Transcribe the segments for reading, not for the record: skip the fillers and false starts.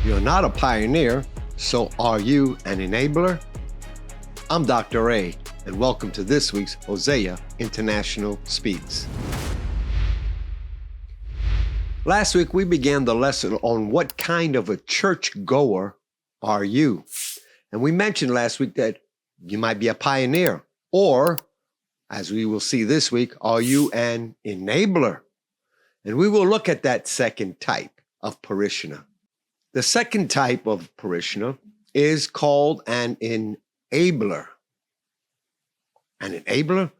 You're not a pioneer, so are you an enabler? I'm Dr. A, and welcome to this week's Hosea International Speaks. Last week, we began the lesson on what kind of a church-goer are you? And we mentioned last week that you might be a pioneer, or, as we will see this week, are you an enabler? And we will look at that second type of parishioner. The second type of parishioner is called an enabler. An enabler?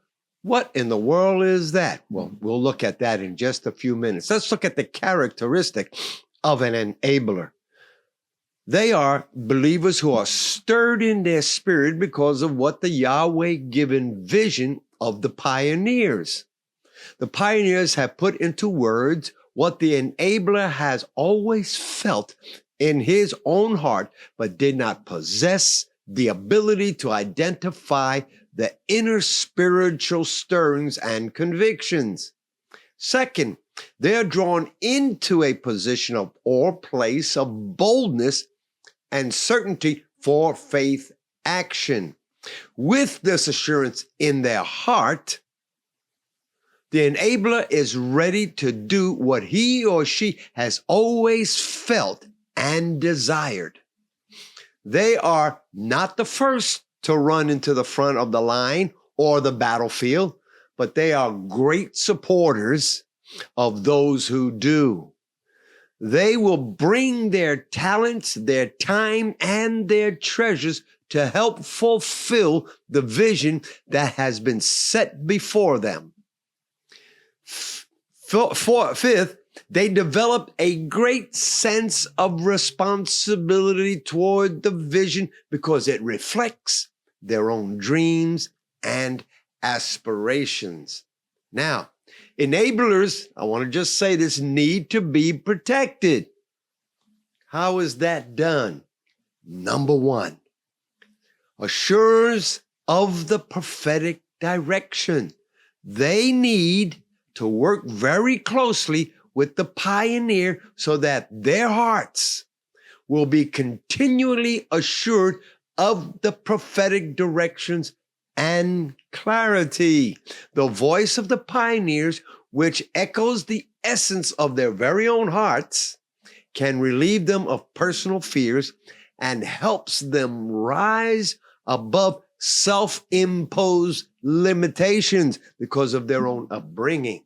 What in the world is that? Well, we'll look at that in just a few minutes. Let's look at the characteristic of an enabler. They are believers who are stirred in their spirit because of what the Yahweh-given vision of the pioneers. The pioneers have put into words what the enabler has always felt in his own heart, but did not possess the ability to identify the inner spiritual stirrings and convictions. Second, they're drawn into a position of or place of boldness and certainty for faith action. With this assurance in their heart, the enabler is ready to do what he or she has always felt and desired. They are not the first to run into the front of the line or the battlefield, but they are great supporters of those who do. They will bring their talents, their time, and their treasures to help fulfill the vision that has been set before them. Fifth, they develop a great sense of responsibility toward the vision because it reflects their own dreams and aspirations. Now, enablers, I want to just say this, need to be protected. How is that done? Number one, assurers of the prophetic direction. They need to work very closely with the pioneer so that their hearts will be continually assured of the prophetic directions and clarity. The voice of the pioneers, which echoes the essence of their very own hearts, can relieve them of personal fears and helps them rise above self-imposed limitations because of their own upbringing.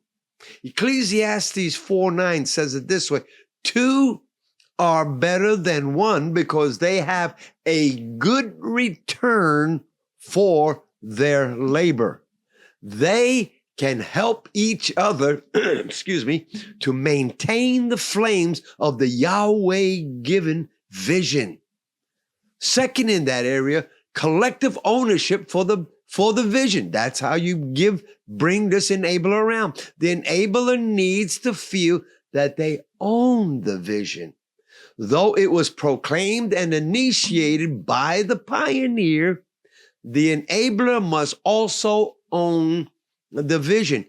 Ecclesiastes 4:9 says it this way: two are better than one because they have a good return for their labor. They can help each other, to maintain the flames of the Yahweh-given vision. Second in that area, collective ownership for the vision. That's how you bring this enabler around. The enabler needs to feel that they own the vision. Though it was proclaimed and initiated by the pioneer, the enabler must also own the vision.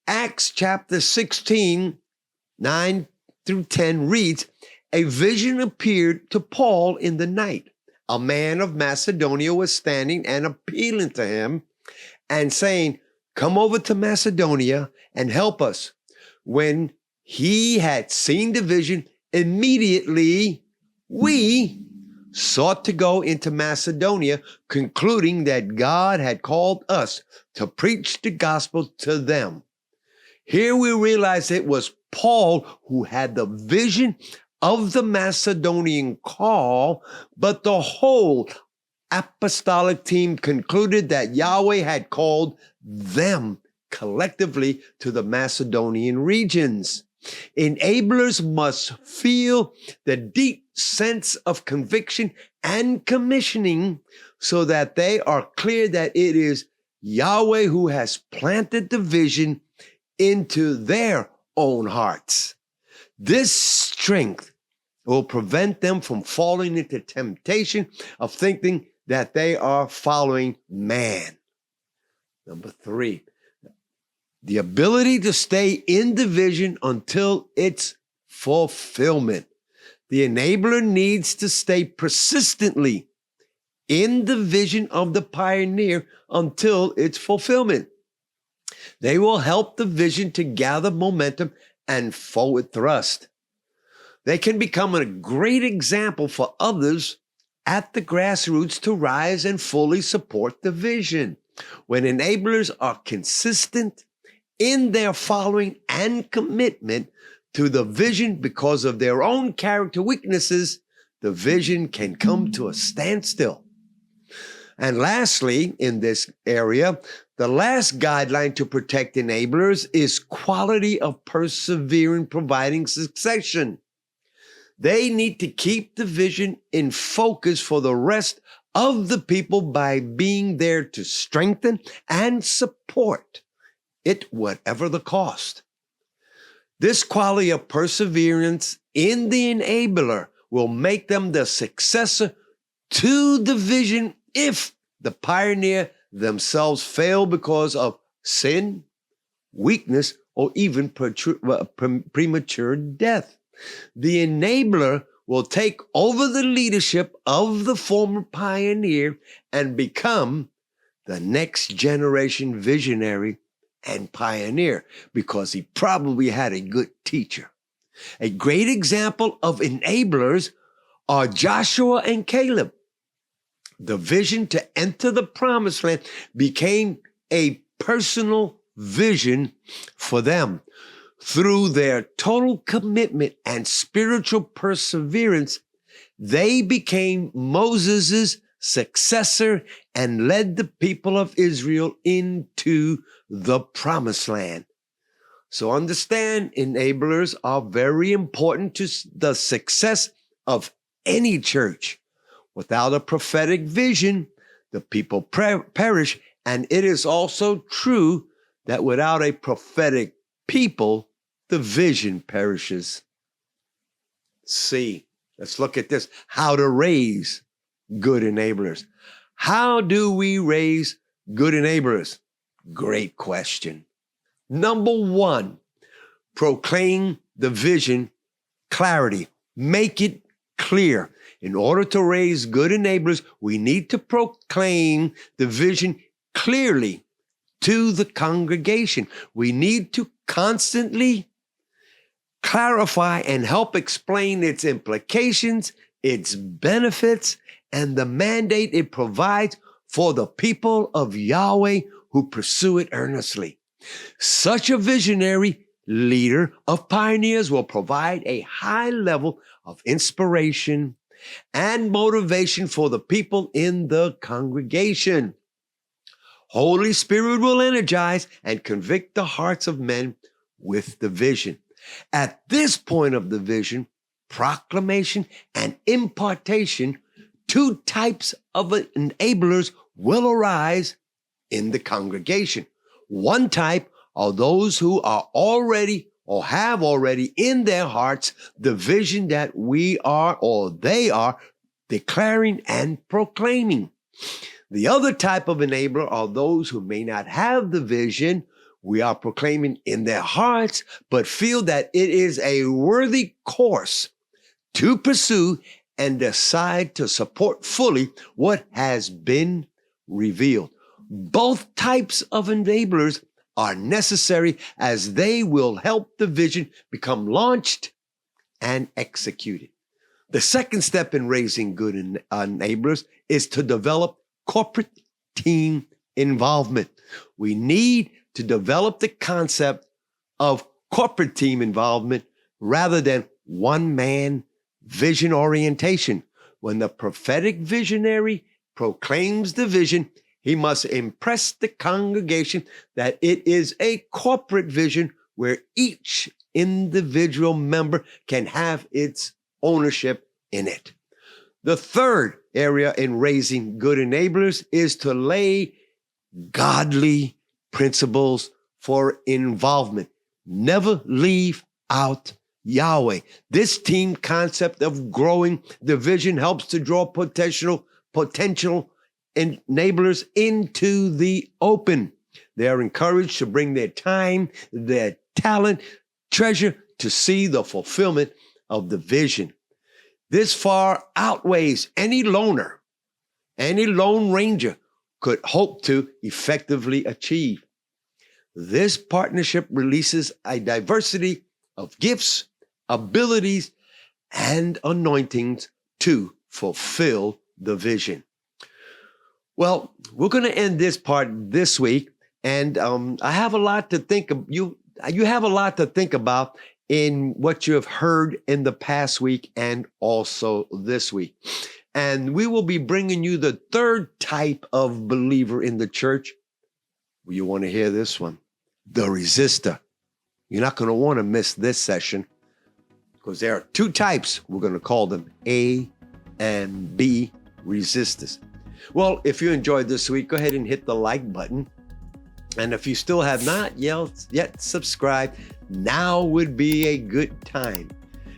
Acts chapter 16, 9 through 10 reads, "A vision appeared to Paul in the night. A man of Macedonia was standing and appealing to him and saying, 'Come over to Macedonia and help us.' When he had seen the vision, immediately we sought to go into Macedonia, concluding that God had called us to preach the gospel to them." Here we realize it was Paul who had the vision of the Macedonian call, but the whole apostolic team concluded that Yahweh had called them collectively to the Macedonian regions. Enablers must feel the deep sense of conviction and commissioning so that they are clear that it is Yahweh who has planted the vision into their own hearts. This strength will prevent them from falling into temptation of thinking that they are following man. Number three, the ability to stay in the vision until its fulfillment. The enabler needs to stay persistently in the vision of the pioneer until its fulfillment. They will help the vision to gather momentum and forward thrust. They can become a great example for others at the grassroots to rise and fully support the vision. When enablers are consistent in their following and commitment to the vision because of their own character weaknesses, the vision can come to a standstill. And lastly, in this area, the last guideline to protect enablers is quality of persevering, providing succession. They need to keep the vision in focus for the rest of the people by being there to strengthen and support it, whatever the cost. This quality of perseverance in the enabler will make them the successor to the vision if the pioneer themselves fail because of sin, weakness, or even premature death. The enabler will take over the leadership of the former pioneer and become the next generation visionary and pioneer because he probably had a good teacher. A great example of enablers are Joshua and Caleb. The vision to enter the promised land became a personal vision for them. Through their total commitment and spiritual perseverance, they became Moses' successor and led the people of Israel into the promised land. So understand, enablers are very important to the success of any church. Without a prophetic vision, the people perish. And it is also true that without a prophetic people, the vision perishes. C, let's look at this. How to raise good enablers. How do we raise good enablers? Great question. Number one, proclaim the vision clarity. Make it clear. In order to raise good enablers, we need to proclaim the vision clearly to the congregation. We need to constantly clarify and help explain its implications, its benefits, and the mandate it provides for the people of Yahweh who pursue it earnestly. Such a visionary leader of pioneers will provide a high level of inspiration and motivation for the people in the congregation. Holy Spirit will energize and convict the hearts of men with the vision. At this point of the vision, proclamation and impartation, two types of enablers will arise in the congregation. One type are those who are already or have already in their hearts the vision that we are or they are declaring and proclaiming. The other type of enabler are those who may not have the vision we are proclaiming in their hearts, but feel that it is a worthy course to pursue and decide to support fully what has been revealed. Both types of enablers are necessary as they will help the vision become launched and executed. The second step in raising good enablers is to develop corporate team involvement. We need to develop the concept of corporate team involvement rather than one-man vision orientation. When the prophetic visionary proclaims the vision, he must impress the congregation that it is a corporate vision where each individual member can have its ownership in it. The third area in raising good enablers is to lay godly principles for involvement. Never leave out Yahweh. This team concept of growing the vision helps to draw potential enablers into the open. They are encouraged to bring their time, their talent, treasure to see the fulfillment of the vision. This far outweighs any loner, any lone ranger could hope to effectively achieve. This partnership releases a diversity of gifts, abilities, and anointings to fulfill the vision. Well, we're going to end this part this week, and I have a lot to think of. You have a lot to think about in what you have heard in the past week and also this week. And we will be bringing you the third type of believer in the church. You want to hear this one? The resistor. You're not going to want to miss this session because there are two types. We're going to call them A and B resistors. Well, if you enjoyed this week, go ahead and hit the like button. And if you still have not yet subscribed, now would be a good time.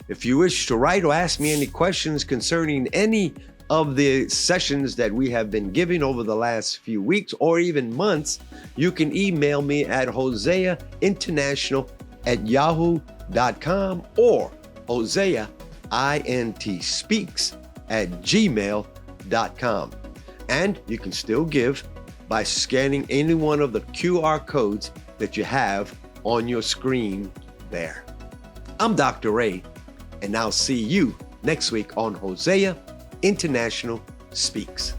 If you wish to write or ask me any questions concerning any of the sessions that we have been giving over the last few weeks or even months, you can email me at hoseainternational@yahoo.com or hoseaintspeaks@gmail.com. And you can still give by scanning any one of the QR codes that you have on your screen there. I'm Dr. Ray, and I'll see you next week on Hosea International Speaks.